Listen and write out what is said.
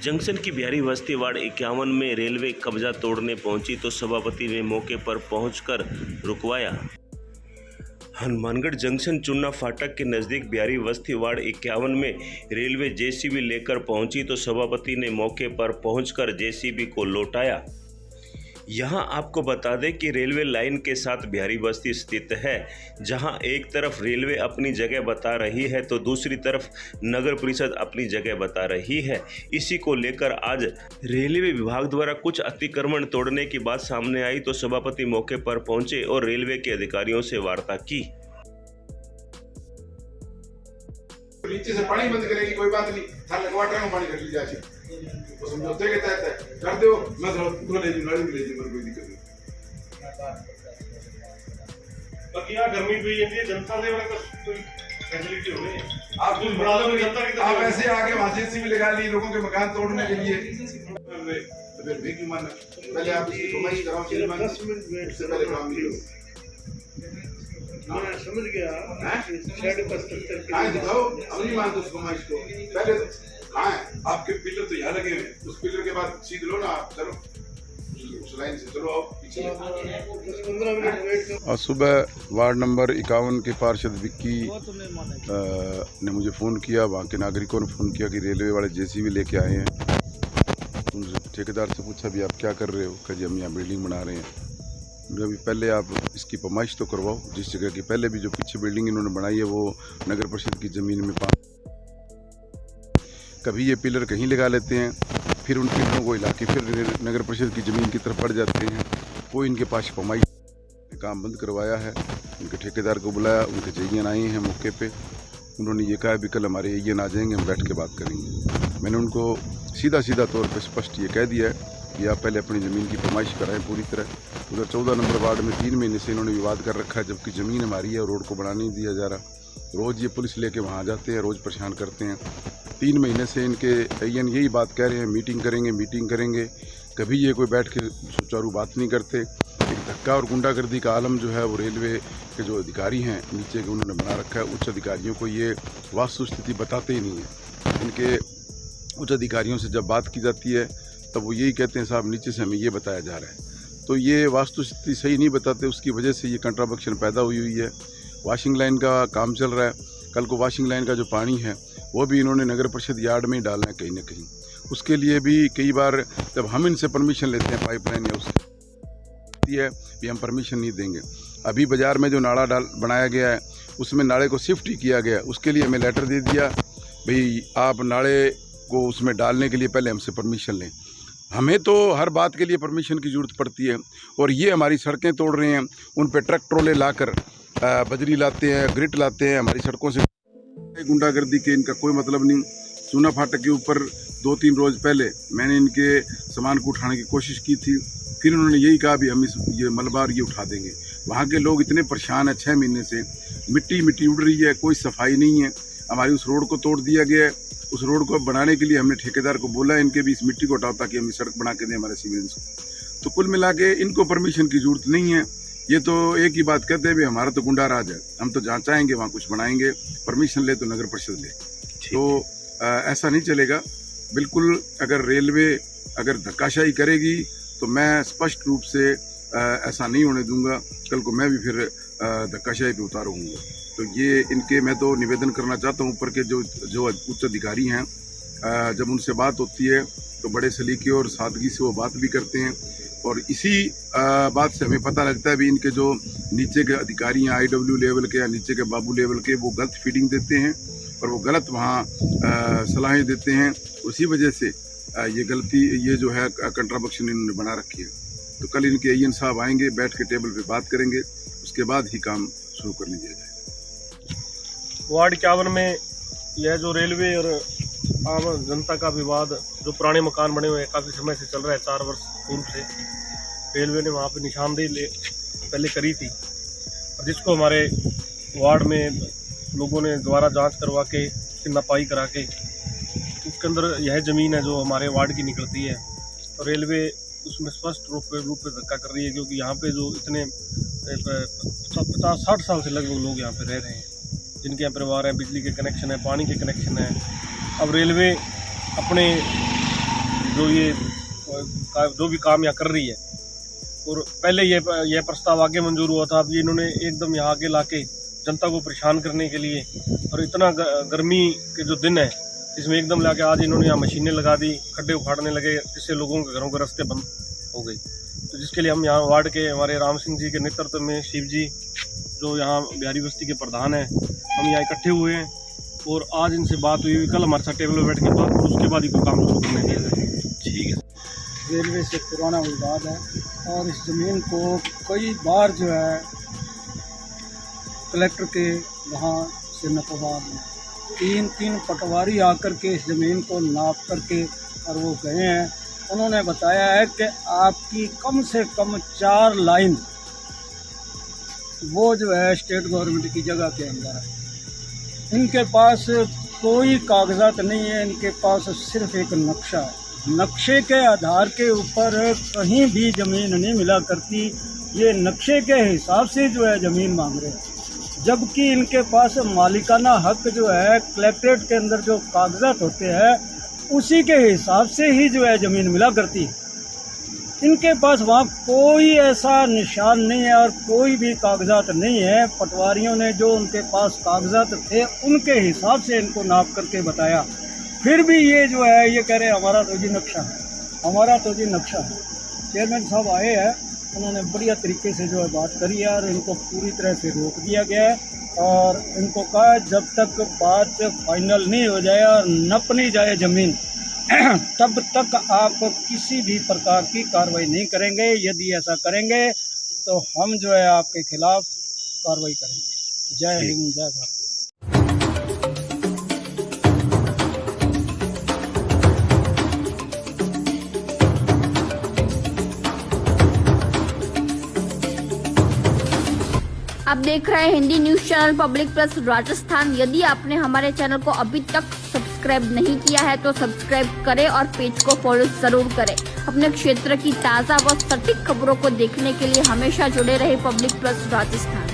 Junction की बिहारी बस्ती ward 51 में railway कब्जा तोड़ने पहुंची तो सभापति ने मौके पर पहुंचकर रुकवाया। हनुमानगढ़ जंक्शन चुन्ना फाटक के नज़दीक बिहारी बस्ती वार्ड 51 में रेलवे जेसीबी लेकर पहुंची तो सभापति ने मौके पर पहुंचकर जेसीबी को लौटाया। यहां आपको बता दें कि रेलवे लाइन के साथ बिहारी बस्ती स्थित है, जहां एक तरफ रेलवे अपनी जगह बता रही है तो दूसरी तरफ नगर परिषद अपनी जगह बता रही है। इसी को लेकर आज रेलवे विभाग द्वारा कुछ अतिक्रमण तोड़ने की बात सामने आई तो सभापति मौके पर पहुंचे और रेलवे के अधिकारियों से वार्ता की। नीचे से पानी बंद करेगी, कोई बात नहीं, थाल लगवाटर में पानी कर ली जाए तो समझौते के तहत कर दो। मैं थोड़ा ले लूं, नाली ले लूं, कोई दिक्कत नहीं। बाकी यहाँ गर्मी भी है, जनता से वाला कोई फैसिलिटी हो गई। आप कुछ बना लो, जनता की आप ऐसे आगे वहां जेसीबी लगा ली लोगों के मकान तोड़ने के लिए। तो फिर भी क्यों मानना? पहले आप इसकी फरमाइश कराओ, 10 मिनट से पहले काम लो। मैं समझ गया। शेड का स्ट्रक्चर कहाँ दिखाओ, अब नहीं मानते उस फरमाइश को। पहले तो कहाँ है आपके पिलर? तो यहाँ लगे हुए, उस पिलर के बाद सीध लो ना आप, चलो उस लाइन से चलो, आओ पीछे। 10-15 मिनट वेट करो। आज सुबह वार्ड नंबर 51 के पार्षद विक्की ने मुझे फ़ोन किया। वहाँ के नागरिकों ने फ़ोन किया कि रेलवे वाले जेसीबी लेके आए हैं। उनसे ठेकेदार से पूछा भी आप क्या कर रहे हो? कहा जी हम यहाँ बिल्डिंग बना रहे हैं। अभी पहले आप इसकी फरमाइश तो करवाओ। जिस जगह की पहले भी जो पीछे बिल्डिंग इन्होंने बनाई है वो नगर परिषद की ज़मीन में कभी ये पिलर कहीं लगा लेते हैं, फिर उन पिलरों को हिला के फिर नगर परिषद की ज़मीन की तरफ बढ़ जाते हैं। वो इनके पास फरमाइश काम बंद करवाया है। उनके ठेकेदार को बुलाया, उनके जेईएन आए हैं मौके पे। उन्होंने ये कहा भी कल हमारे एईएन आ जाएंगे, हम बैठ के बात करेंगे। मैंने उनको सीधा तौर पर स्पष्ट ये कह दिया है कि आप पहले अपनी ज़मीन की फरमाइश कराएं पूरी तरह। उधर 14 नंबर वार्ड में 3 महीने से इन्होंने विवाद कर रखा है, जबकि ज़मीन हमारी है और रोड को बढ़ाने नहीं दिया जा रहा। रोज़ ये पुलिस लेके वहाँ जाते हैं, रोज़ परेशान करते हैं। 3 महीने से इनके एईएन यही बात कह रहे हैं, मीटिंग करेंगे। कभी ये कोई बैठ के सुचारू बात नहीं करते। एक धक्का और गुंडागर्दी का आलम जो है वो रेलवे के जो अधिकारी हैं नीचे के उन्होंने बना रखा है। उच्च अधिकारियों को ये वास्तु स्थिति बताते ही नहीं है। इनके उच्च अधिकारियों से जब बात की जाती है तब वो यही कहते हैं साहब नीचे से हमें ये बताया जा रहा है। तो ये वास्तु स्थिति सही नहीं बताते, उसकी वजह से ये कंट्राबक्शन पैदा हुई है। वॉशिंग लाइन का काम चल रहा है। कल को वॉशिंग लाइन का जो पानी है वो भी इन्होंने नगर परिषद यार्ड में ही डालना है कहीं ना कहीं। उसके लिए भी कई बार जब हम इनसे परमिशन लेते हैं पाइपलाइन या उसकी है भी हम परमिशन नहीं देंगे। अभी बाज़ार में जो नाला बनाया गया है उसमें नाले को शिफ्ट ही किया गया, उसके लिए हमें लेटर दे दिया भाई आप नाले को उसमें डालने के लिए पहले हमसे परमिशन लें। हमें तो हर बात के लिए परमिशन की ज़रूरत पड़ती है और ये हमारी सड़कें तोड़ रहे हैं। उन पे ट्रक ट्रोले लाकर बजरी लाते हैं, ग्रिट लाते हैं हमारी सड़कों से। गुंडागर्दी के इनका कोई मतलब नहीं। चूना फाटक के ऊपर 2-3 रोज़ पहले मैंने इनके सामान को उठाने की कोशिश की थी, फिर उन्होंने यही कहा भी हम ये मलबा और ये उठा देंगे। वहाँ के लोग इतने परेशान हैं, 6 महीने से मिट्टी उड़ रही है, कोई सफाई नहीं है। हमारी उस रोड को तोड़ दिया गया है। उस रोड को बनाने के लिए हमने ठेकेदार को बोला इनके भी इस मिट्टी को हटाओ ताकि हम सड़क बना के दें हमारे सिविलियंस को। तो कुल मिला के इनको परमिशन की जरूरत नहीं है। ये तो एक ही बात कहते हैं भी हमारा तो गुंडा राज है, हम तो जहाँ चाहेंगे वहाँ कुछ बनाएंगे, परमिशन ले तो नगर परिषद ले। तो ऐसा नहीं चलेगा बिल्कुल। अगर रेलवे अगर धक्काशाही करेगी तो मैं स्पष्ट रूप से ऐसा नहीं होने दूंगा। कल को मैं भी फिर धक्काशाही पे उतारूंगा। तो ये इनके मैं तो निवेदन करना चाहता हूँ ऊपर के जो उच्च अधिकारी हैं, जब उनसे बात होती है तो बड़े सलीके और सादगी से वो बात भी करते हैं। और इसी बात से हमें पता लगता है भी इनके जो नीचे के अधिकारी हैं IW लेवल के या नीचे के बाबू लेवल के, वो गलत फीडिंग देते हैं और वो गलत वहाँ सलाहें देते हैं। उसी वजह से ये जो है कंट्राबक्शन इन्होंने बना रखी है। तो कल इनके एईएन साहब आएंगे, बैठ के टेबल पे बात करेंगे, उसके बाद ही काम शुरू करने दिया जाएगा। वार्ड 51 में यह जो रेलवे और आम जनता का विवाद जो पुराने मकान बने हुए हैं काफ़ी समय से चल रहा है। 4 वर्ष पूर्व से रेलवे ने वहाँ पे निशानदेही पहले करी थी, जिसको हमारे वार्ड में लोगों ने दोबारा जांच करवा के नपाई करा के उसके अंदर यह ज़मीन है जो हमारे वार्ड की निकलती है। तो रेलवे उसमें स्पष्ट रूप में धक्का कर रही है, क्योंकि यहाँ पे जो इतने 50-60 साल से लगभग लोग यहाँ पे रह रहे हैं, जिनके यहाँ परिवार हैं, बिजली के कनेक्शन है, पानी के कनेक्शन है। अब रेलवे अपने जो भी काम यहाँ कर रही है। और पहले यह प्रस्ताव आगे मंजूर हुआ था, अब ये इन्होंने एकदम यहाँ आगे लाके जनता को परेशान करने के लिए, और इतना गर्मी के जो दिन है इसमें एकदम लाके आज इन्होंने यहाँ मशीनें लगा दी, खड्डे उखाड़ने लगे, जिससे लोगों के घरों के रास्ते बंद हो गए। तो जिसके लिए हम यहाँ वार्ड के हमारे राम सिंह जी के नेतृत्व में शिव जी जो यहाँ बिहारी बस्ती के प्रधान हैं, हम यहाँ इकट्ठे हुए हैं और आज इनसे बात हुई। कल हमारे साथ टेबल पर बैठ के बात करो, उसके बाद ही कोई काम शुरू करने दिया जाए। ठीक है। रेलवे से पुराना विवाद है और इस ज़मीन को कई बार जो है कलेक्टर के वहाँ से नपवा तीन पटवारी आकर के इस ज़मीन को नाप करके और वो गए हैं। उन्होंने बताया है कि आपकी कम से कम 4 लाइन वो जो है स्टेट गवर्नमेंट की जगह के अंदर है। इनके पास कोई कागजात नहीं है, इनके पास सिर्फ एक नक्शा है। नक्शे के आधार के ऊपर कहीं भी ज़मीन नहीं मिला करती। ये नक्शे के हिसाब से जो है ज़मीन मांग रहे हैं, जबकि इनके पास मालिकाना हक जो है कलेक्ट्रेट के अंदर जो कागजात होते हैं उसी के हिसाब से ही जो है ज़मीन मिला करती है। इनके पास वहाँ कोई ऐसा निशान नहीं है और कोई भी कागजात नहीं है। पटवारियों ने जो उनके पास कागजात थे उनके हिसाब से इनको नाप करके बताया, फिर भी ये जो है ये कह रहे हमारा तो जी नक्शा है, हमारा तो जी नक्शा है। चेयरमैन साहब आए हैं, उन्होंने बढ़िया तरीके से जो है बात करी है और इनको पूरी तरह से रोक दिया गया है और इनको कहा जब तक बात फाइनल नहीं हो जाए और नप नहीं जाए ज़मीन तब तक आप किसी भी प्रकार की कार्रवाई नहीं करेंगे। यदि ऐसा करेंगे तो हम जो है आपके खिलाफ कार्रवाई करेंगे। जय हिंद, जय भारत। आप देख रहे हैं Hindi news channel public plus Rajasthan. यदि आपने हमारे चैनल को अभी तक सब्सक्राइब नहीं किया है तो सब्सक्राइब करें और पेज को फॉलो जरूर करें। अपने क्षेत्र की ताज़ा व सटीक खबरों को देखने के लिए हमेशा जुड़े रहे पब्लिक प्लस राजस्थान।